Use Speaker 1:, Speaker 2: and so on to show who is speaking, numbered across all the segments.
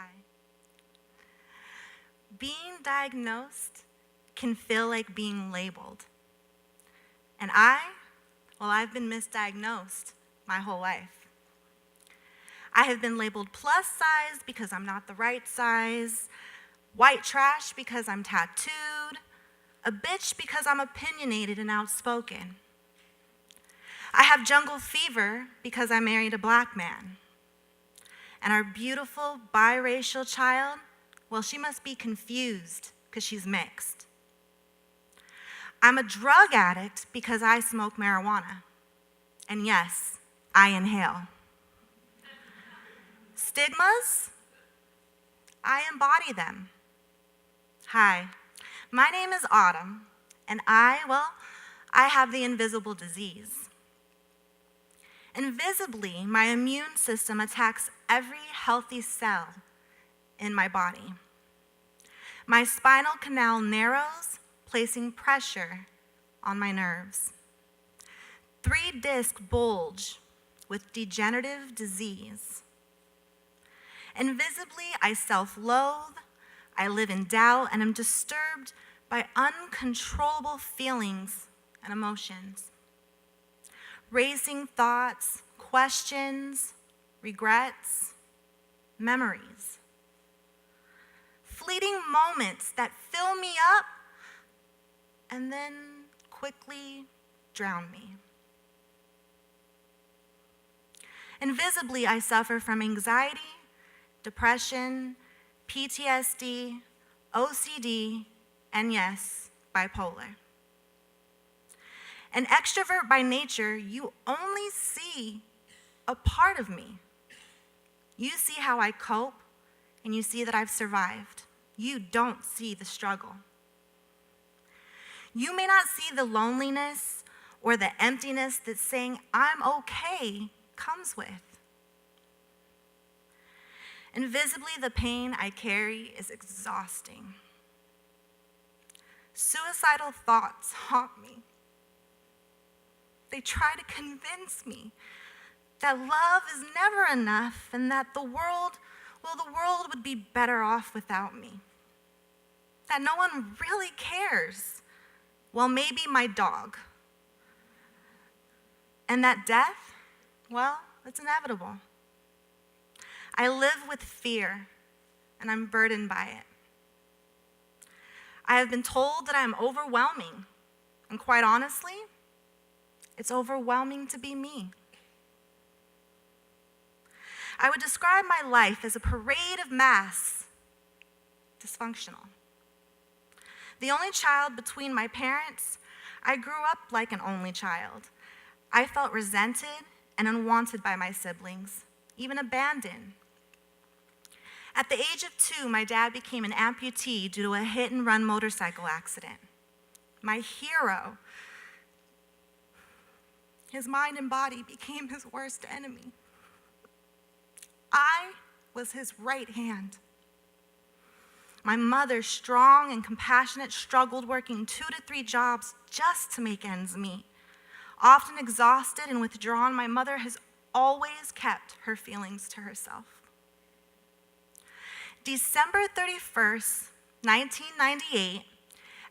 Speaker 1: Hi. Being diagnosed can feel like being labeled. And I've been misdiagnosed my whole life. I have been labeled plus size because I'm not the right size, white trash because I'm tattooed, a bitch because I'm opinionated and outspoken. I have jungle fever because I married a black man. And our beautiful biracial child, well, she must be confused because she's mixed. I'm a drug addict because I smoke marijuana. And yes, I inhale. Stigmas? I embody them. Hi, my name is Autumn, and I have the invisible disease. Invisibly, my immune system attacks every healthy cell in my body. My spinal canal narrows, placing pressure on my nerves. 3 discs bulge with degenerative disease. Invisibly, I self-loathe, I live in doubt, and am disturbed by uncontrollable feelings and emotions. Racing thoughts, questions, regrets, memories. Fleeting moments that fill me up and then quickly drown me. Invisibly, I suffer from anxiety, depression, PTSD, OCD, and yes, bipolar. An extrovert by nature, you only see a part of me. You see how I cope, and you see that I've survived. You don't see the struggle. You may not see the loneliness or the emptiness that saying I'm okay comes with. Invisibly, the pain I carry is exhausting. Suicidal thoughts haunt me. They try to convince me that love is never enough and that the world would be better off without me. That no one really cares. Well, maybe my dog. And that death, well, it's inevitable. I live with fear, and I'm burdened by it. I have been told that I'm overwhelming, and quite honestly, it's overwhelming to be me. I would describe my life as a parade of masks, dysfunctional. The only child between my parents, I grew up like an only child. I felt resented and unwanted by my siblings, even abandoned. At the age of 2, my dad became an amputee due to a hit-and-run motorcycle accident. My hero, his mind and body became his worst enemy. I was his right hand. My mother, strong and compassionate, struggled working 2 to 3 jobs just to make ends meet. Often exhausted and withdrawn, my mother has always kept her feelings to herself. December 31st, 1998,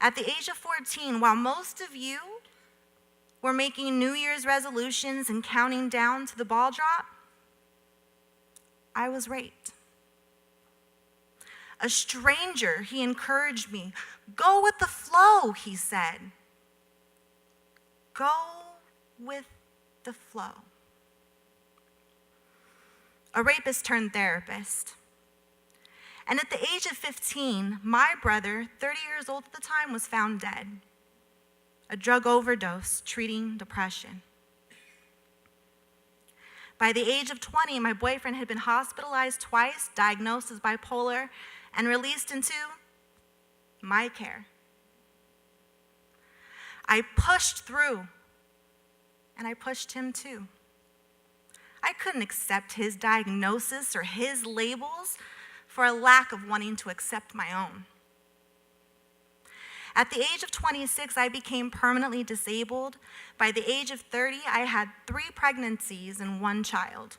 Speaker 1: at the age of 14, while most of you were making New Year's resolutions and counting down to the ball drop, I was raped. A stranger, he encouraged me. Go with the flow, he said. Go with the flow. A rapist turned therapist. And at the age of 15, my brother, 30 years old at the time, was found dead. A drug overdose treating depression. By the age of 20, my boyfriend had been hospitalized twice, diagnosed as bipolar, and released into my care. I pushed through, and I pushed him too. I couldn't accept his diagnosis or his labels for a lack of wanting to accept my own. At the age of 26, I became permanently disabled. By the age of 30, I had 3 pregnancies and 1 child.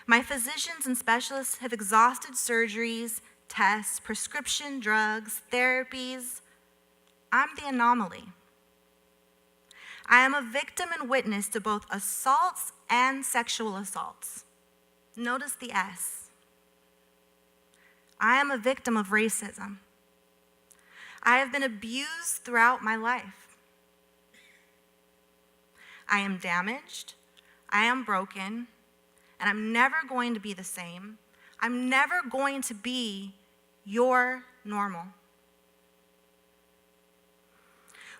Speaker 1: My physicians and specialists have exhausted surgeries, tests, prescription drugs, therapies. I'm the anomaly. I am a victim and witness to both assaults and sexual assaults. Notice the S. I am a victim of racism. I have been abused throughout my life. I am damaged, I am broken, and I'm never going to be the same. I'm never going to be your normal.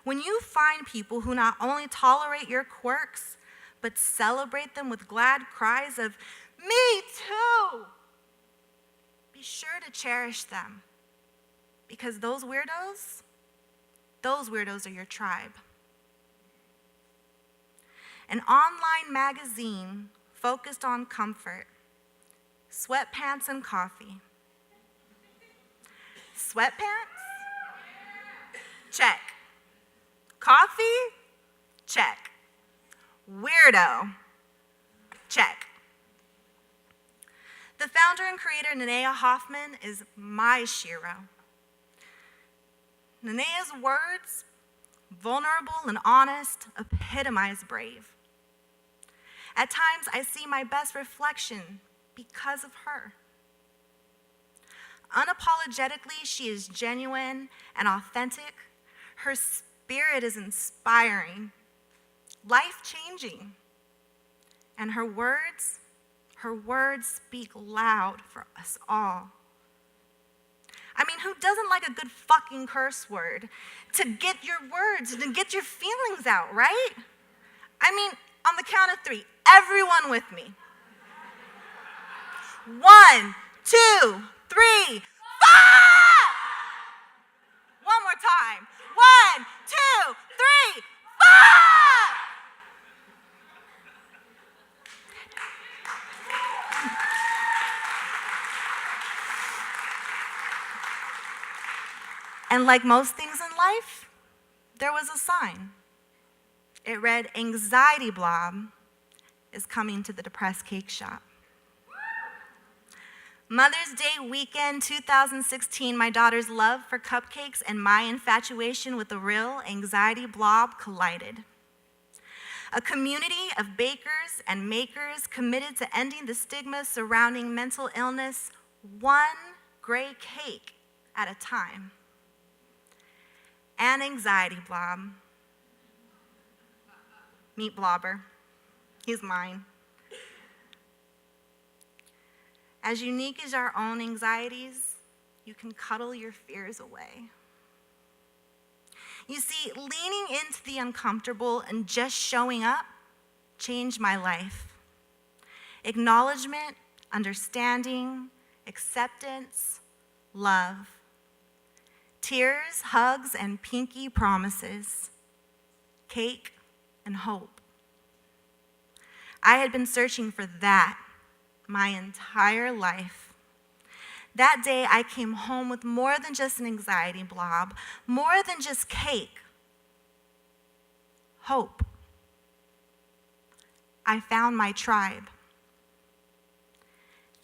Speaker 1: When you find people who not only tolerate your quirks, but celebrate them with glad cries of, "Me too," be sure to cherish them. Because those weirdos are your tribe. An online magazine focused on comfort, sweatpants and coffee. Sweatpants? Check. Coffee? Check. Weirdo? Check. The founder and creator, Nenea Hoffman, is my shero. Nenea's words, vulnerable and honest, epitomize brave. At times, I see my best reflection because of her. Unapologetically, she is genuine and authentic. Her spirit is inspiring, life-changing. And her words speak loud for us all. I mean, who doesn't like a good fucking curse word to get your words and to get your feelings out, right? I mean, on the count of 3, everyone with me. 1, 2, 3, fuck! One more time. 1, 2, 3, fuck! And like most things in life, there was a sign. It read, "Anxiety blob is coming to the Depressed Cake Shop." Mother's Day weekend 2016, my daughter's love for cupcakes and my infatuation with the real anxiety blob collided. A community of bakers and makers committed to ending the stigma surrounding mental illness, one gray cake at a time. An anxiety blob. Meet Blobber. He's mine. As unique as our own anxieties, you can cuddle your fears away. You see, leaning into the uncomfortable and just showing up changed my life. Acknowledgement, understanding, acceptance, love. Tears, hugs, and pinky promises. Cake and hope. I had been searching for that my entire life. That day, I came home with more than just an anxiety blob, more than just cake. Hope. I found my tribe.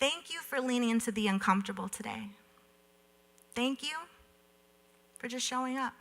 Speaker 1: Thank you for leaning into the uncomfortable today. Thank you for just showing up.